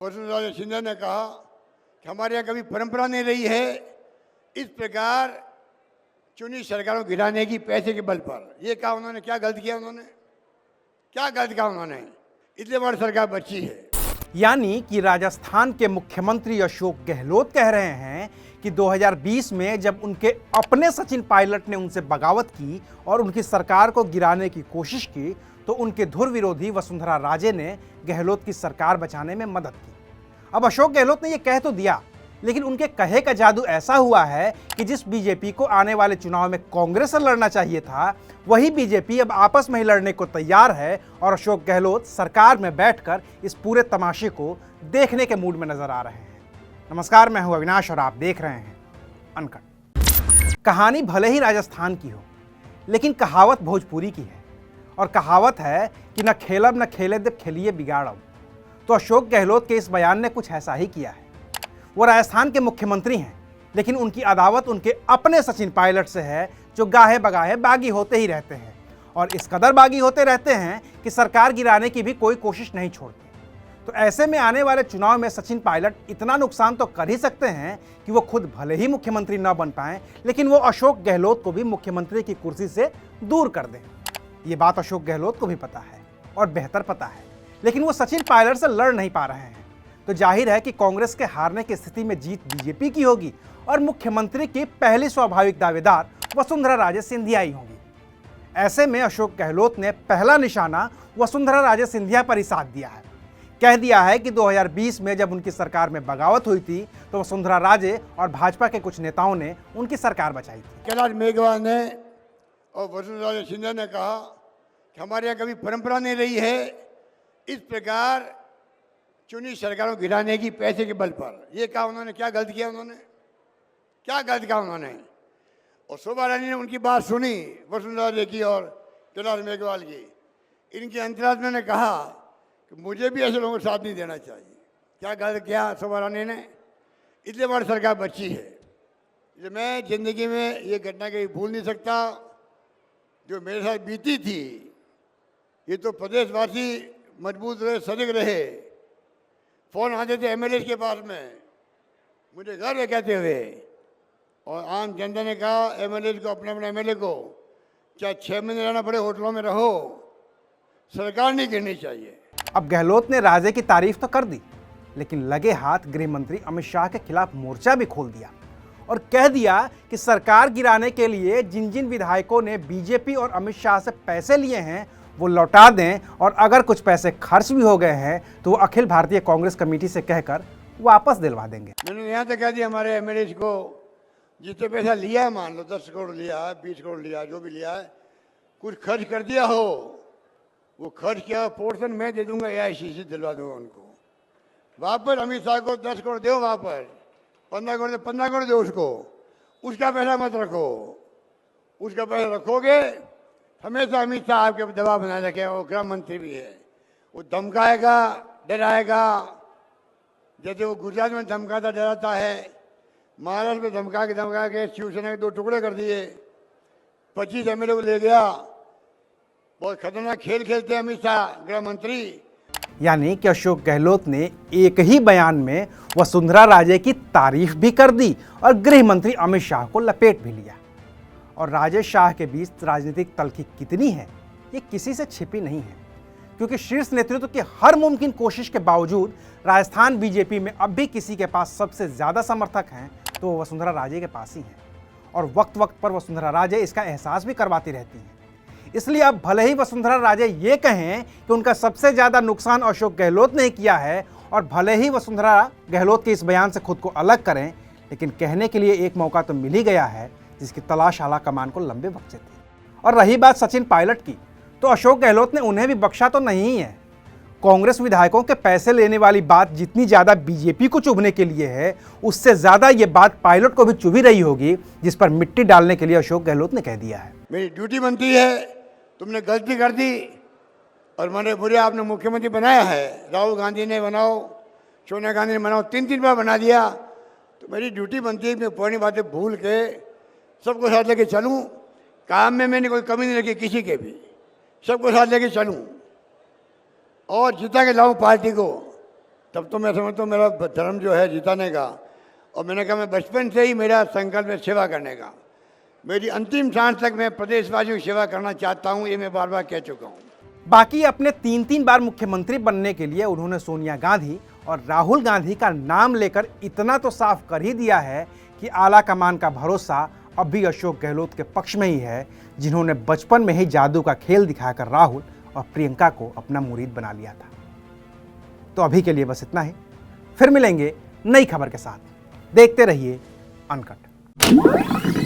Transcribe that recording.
वसुंधरा सिंधिया ने कहा कि हमारे यहाँ कभी परंपरा नहीं रही है इस प्रकार चुनी सरकारों को गिराने की पैसे के बल पर। ये कहा उन्होंने, क्या गलत किया उन्होंने, क्या गलत कहा उन्होंने? इसलिए हमारी सरकार बची है। यानी कि राजस्थान के मुख्यमंत्री अशोक गहलोत कह रहे हैं कि 2020 में जब उनके अपने सचिन पायलट ने उनसे बगावत की और उनकी सरकार को गिराने की कोशिश की तो उनके धुर विरोधी वसुंधरा राजे ने गहलोत की सरकार बचाने में मदद की। अब अशोक गहलोत ने यह कह तो दिया, लेकिन उनके कहे का जादू ऐसा हुआ है कि जिस बीजेपी को आने वाले चुनाव में कांग्रेस से लड़ना चाहिए था, वही बीजेपी अब आपस में ही लड़ने को तैयार है और अशोक गहलोत सरकार में बैठकर इस पूरे तमाशे को देखने के मूड में नजर आ रहे हैं। नमस्कार, मैं हूं अविनाश और आप देख रहे हैं अनकट। कहानी भले ही राजस्थान की हो, लेकिन कहावत भोजपुरी की है और कहावत है कि न खेलब न खेले दे खेलिए बिगाड़ब। तो अशोक गहलोत के इस बयान ने कुछ ऐसा ही किया है। वो राजस्थान के मुख्यमंत्री हैं, लेकिन उनकी अदावत उनके अपने सचिन पायलट से है, जो गाहे बगाहे बागी होते ही रहते हैं और इस कदर बागी होते रहते हैं कि सरकार गिराने की भी कोई कोशिश नहीं छोड़ते। तो ऐसे में आने वाले चुनाव में सचिन पायलट इतना नुकसान तो कर ही सकते हैं कि वो खुद भले ही मुख्यमंत्री न बन पाएं, लेकिन वो अशोक गहलोत को भी मुख्यमंत्री की कुर्सी से दूर कर दें। ये बात अशोक गहलोत को भी पता है और बेहतर पता है, लेकिन वो सचिन पायलट से लड़ नहीं पा रहे हैं। तो जाहिर है कि कांग्रेस के हारने की स्थिति में जीत बीजेपी की होगी और मुख्यमंत्री की पहली स्वाभाविक दावेदार वसुंधरा राजे सिंधिया ही होंगी। ऐसे में अशोक गहलोत ने पहला निशाना वसुंधरा राजे सिंधिया पर ही साध दिया है। कह दिया है कि 2020 में जब उनकी सरकार में बगावत हुई थी तो वसुंधरा राजे और भाजपा के कुछ नेताओं ने उनकी सरकार बचाई थी। कैलाश मेघवाल ने और वसुंधरा सिंधिया ने कहा कि हमारे यहाँ कभी परंपरा नहीं रही है इस प्रकार चुनी सरकारों को गिराने की पैसे के बल पर। ये कहा उन्होंने, क्या गलत किया उन्होंने, क्या गलत कहा उन्होंने? और शोभा रानी ने उनकी बात सुनी, वसुंधरा जी की और कैलाश मेघवाल की। इनके अंतरात्मा ने कहा कि मुझे भी ऐसे लोगों को साथ नहीं देना चाहिए। क्या गलत किया शोभा रानी ने? इसलिए हमारी सरकार बची है। इसलिए मैं जिंदगी में ये घटना कभी भूल नहीं सकता जो मेरे साथ बीती थी। ये तो प्रदेशवासी मजबूत रहे, सजग रहे। फोन आते थे एमएलए के पास में, मुझे गर्व है कहते हुए। और आम जनता ने कहा एमएलए को, अपने अपने एमएलए को, चाहे 6 महीने रहना पड़े होटलों में रहो, सरकार नहीं गिरनी चाहिए। अब गहलोत ने राजे की तारीफ तो कर दी, लेकिन लगे हाथ गृह मंत्री अमित शाह के खिलाफ मोर्चा भी खोल दिया और कह दिया कि सरकार गिराने के लिए जिन जिन विधायकों ने बीजेपी और अमित शाह से पैसे लिए हैं वो लौटा दें, और अगर कुछ पैसे खर्च भी हो गए हैं तो वो अखिल भारतीय कांग्रेस कमेटी से कहकर वापस दिलवा देंगे। मैंने यहाँ तक कह दिया हमारे एमएलए को, जितने पैसा लिया है, मान लो 10 करोड़ लिया है, 20 करोड़ लिया, जो भी लिया है, कुछ खर्च कर दिया हो, वो खर्च किया पोर्शन मैं दे दूंगा, एआईसीसी दिलवा दूंगा उनको वापस। अमित शाह को 10 करोड़ दो वापस, 15 करोड़ 15 करोड़ दो उसको, उसका पैसा मत रखो। उसका पैसा रखोगे हमेशा अमित शाह आपके दबाव बनाए रखेगा। वो गृह मंत्री भी है, वो धमकाएगा, डराएगा। जैसे वो गुजरात में धमकाता डराता है, महाराष्ट्र में धमका के शिवसेना के 2 टुकड़े कर दिए, 25 एमएलए को ले गया। बहुत खतरनाक खेल खेलते हैं अमित शाह गृह मंत्री। यानी कि अशोक गहलोत ने एक ही बयान में वसुंधरा राजे की तारीफ भी कर दी और गृह मंत्री अमित शाह को लपेट भी लिया। और राजेश शाह के बीच राजनीतिक तल्खी कितनी है ये किसी से छिपी नहीं है, क्योंकि शीर्ष नेतृत्व की हर मुमकिन कोशिश के बावजूद राजस्थान बीजेपी में अब भी किसी के पास सबसे ज्यादा समर्थक हैं तो वो वसुंधरा राजे के पास ही हैं। और वक्त वक्त पर वसुंधरा राजे इसका एहसास भी करवाती रहती हैं। इसलिए अब भले ही वसुंधरा राजे ये कहें कि उनका सबसे ज्यादा नुकसान अशोक गहलोत ने किया है और भले ही वसुंधरा गहलोत के इस बयान से खुद को अलग करें, लेकिन कहने के लिए एक मौका तो मिल ही गया है जिसकी तलाश आला कमान को लंबे बख्शे थे। और रही बात सचिन पायलट की, तो अशोक गहलोत ने उन्हें भी बख्शा तो नहीं है। कांग्रेस विधायकों के पैसे लेने वाली बात जितनी ज्यादा बीजेपी को चुभने के लिए है, उससे ज्यादा ये बात पायलट को भी चुभी रही होगी, जिस पर मिट्टी डालने के लिए अशोक गहलोत ने कह दिया है, मेरी ड्यूटी बनती है, तुमने गलती कर दी और मैंने बुरे आपने मुख्यमंत्री बनाया है। राहुल गांधी ने बनाओ, सोनिया गांधी ने बनाओ, 3 बार बना दिया, तो मेरी ड्यूटी बनती है मैं पुरानी बातें भूल के सबको साथ लेके चलूँ। काम में मैंने कोई कमी नहीं रखी किसी के भी, सबको साथ लेके चलूँ और जिता के लाऊं पार्टी को। तब तो मैं समझता हूँ मेरा धर्म जो है जिताने का, और मैंने कहा मैं बचपन से ही मेरा संकल्प है सेवा करने का। मेरी अंतिम सांस तक मैं प्रदेशवासियों की सेवा करना चाहता हूँ, ये मैं बार बार कह चुका हूँ। बाकी अपने 3-3 बार मुख्यमंत्री बनने के लिए उन्होंने सोनिया गांधी और राहुल गांधी का नाम लेकर इतना तो साफ कर ही दिया है कि आला कमान का भरोसा अब भी अशोक गहलोत के पक्ष में ही है, जिन्होंने बचपन में ही जादू का खेल दिखाकर राहुल और प्रियंका को अपना मुरीद बना लिया था। तो अभी के लिए बस इतना ही, फिर मिलेंगे नई खबर के साथ। देखते रहिए अनकट।